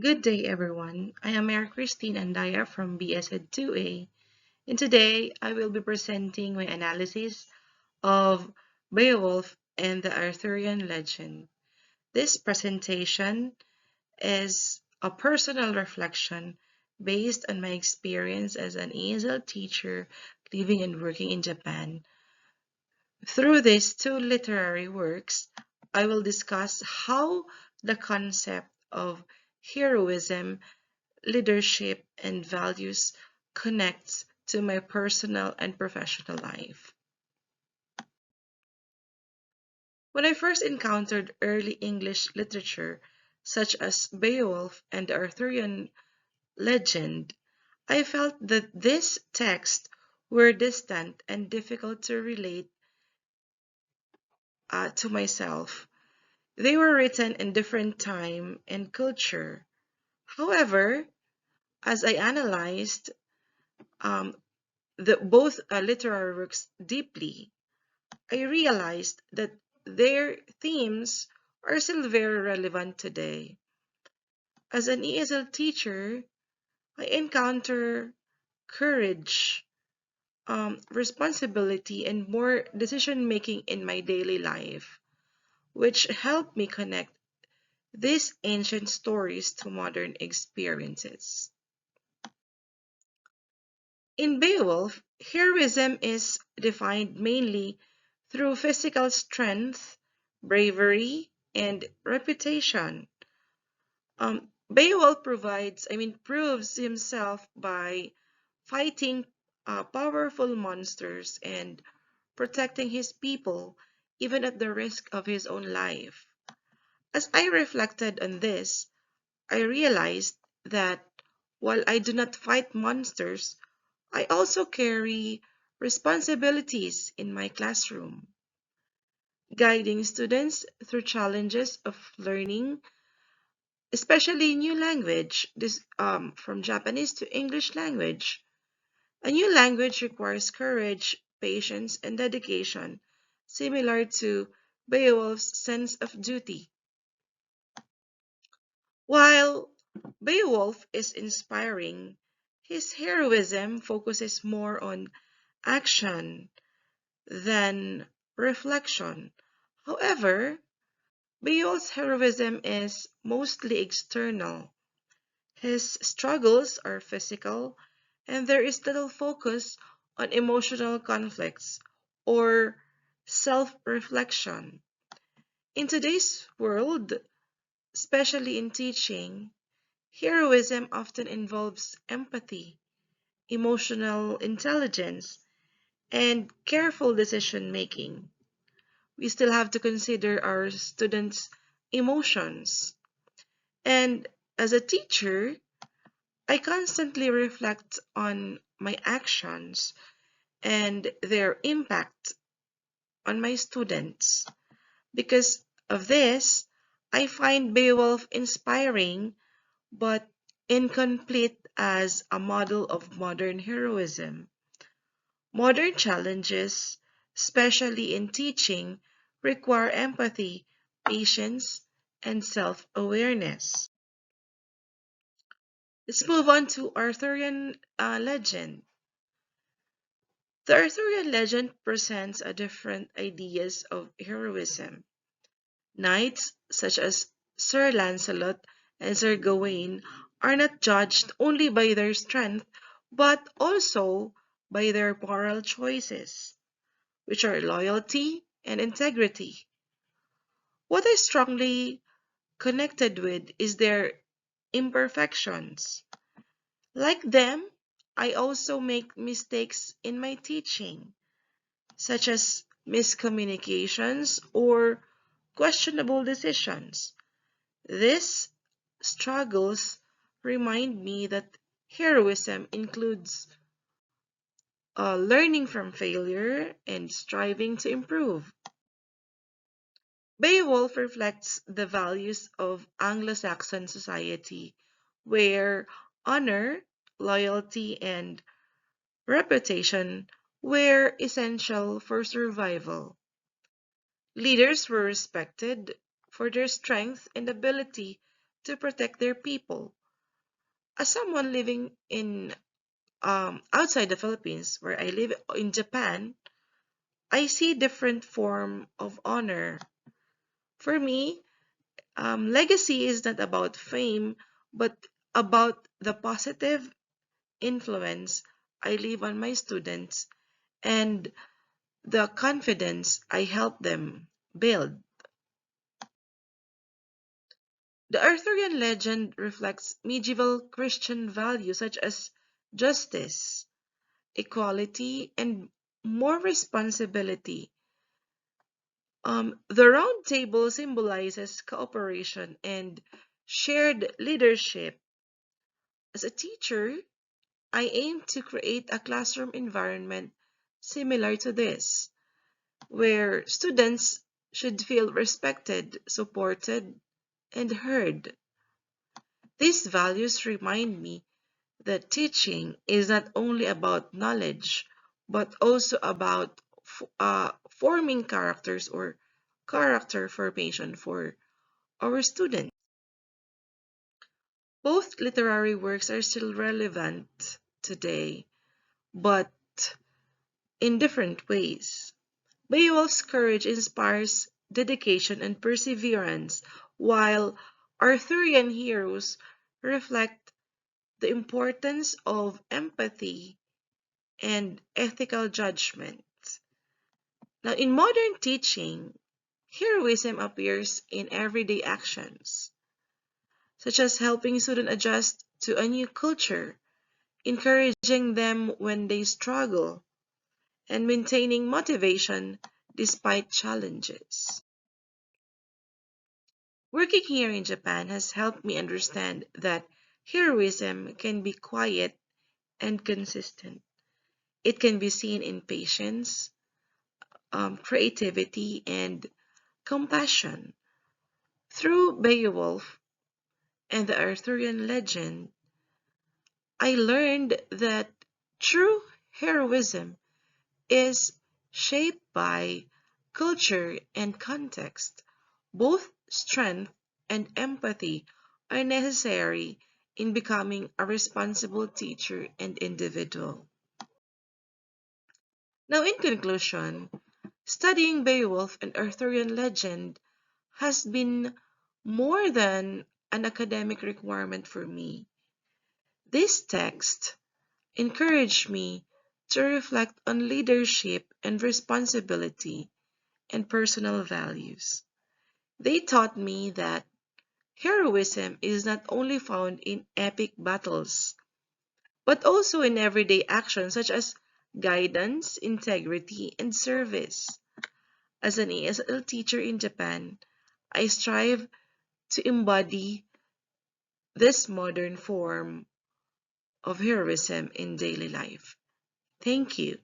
Good day, everyone. I am MARYCHRISTINE ANDAYA from BSED 2A, and today I will be presenting my analysis of Beowulf and the Arthurian legend. This presentation is a personal reflection based on my experience as an ESL teacher living and working in Japan. Through these two literary works, I will discuss how the concept of heroism, leadership, and values connects to my personal and professional life. When I first encountered early English literature, such as Beowulf and the Arthurian legend, I felt that these texts were distant and difficult to relate to myself. They were written in different time and culture. However, as I analyzed um, both literary works deeply, I realized that their themes are still very relevant today. As an ESL teacher, I encounter courage, responsibility, and more decision making in my daily life, which help me connect these ancient stories to modern experiences. In Beowulf, heroism is defined mainly through physical strength, bravery, and reputation. Beowulf proves himself by fighting powerful monsters and protecting his people, even at the risk of his own life. As I reflected on this, I realized that while I do not fight monsters, I also carry responsibilities in my classroom, guiding students through challenges of learning, especially new language, from Japanese to English language. A new language requires courage, patience, and dedication, similar to Beowulf's sense of duty. While Beowulf is inspiring, his heroism focuses more on action than reflection. However, Beowulf's heroism is mostly external. His struggles are physical, and there is little focus on emotional conflicts or self-reflection. In today's world, especially in teaching, heroism often involves empathy, emotional intelligence, and careful decision making. We still have to consider our students' emotions. And as a teacher, I constantly reflect on my actions and their impact on my students. Because of this, I find Beowulf inspiring but incomplete as a model of modern heroism. Modern challenges, especially in teaching, require empathy, patience, and self-awareness. Let's move on to Arthurian legend. The Arthurian legend presents a different ideas of heroism. Knights such as Sir Lancelot and Sir Gawain are not judged only by their strength, but also by their moral choices, which are loyalty and integrity. What I strongly connected with is their imperfections. Like them, I also make mistakes in my teaching, such as miscommunications or questionable decisions. These struggles remind me that heroism includes learning from failure and striving to improve. Beowulf reflects the values of Anglo-Saxon society, where honor, loyalty, and reputation were essential for survival. Leaders were respected for their strength and ability to protect their people. As someone living in outside the Philippines, where I live in Japan, I see different form of honor. For me, legacy is not about fame, but about the positive influence I leave on my students and the confidence I help them build. The Arthurian legend reflects medieval Christian values such as justice, equality, and more responsibility. The round table symbolizes cooperation and shared leadership. As a teacher, I aim to create a classroom environment similar to this, where students should feel respected, supported, and heard. These values remind me that teaching is not only about knowledge, but also about forming characters or character formation for our students. Both literary works are still relevant today, but in different ways. Beowulf's courage inspires dedication and perseverance, while Arthurian heroes reflect the importance of empathy and ethical judgment. Now, in modern teaching, heroism appears in everyday actions, such as helping students adjust to a new culture, encouraging them when they struggle, and maintaining motivation despite challenges. Working here in Japan has helped me understand that heroism can be quiet and consistent. It can be seen in patience, creativity, and compassion. Through Beowulf and the Arthurian legend, I learned that true heroism is shaped by culture and context. Both strength and empathy are necessary in becoming a responsible teacher and individual. Now, in conclusion, studying Beowulf and Arthurian legend has been more than an academic requirement for me. This text encouraged me to reflect on leadership and responsibility and personal values. They taught me that heroism is not only found in epic battles, but also in everyday actions such as guidance, integrity, and service. As an ESL teacher in Japan, I strive to embody this modern form of heroism in daily life. Thank you.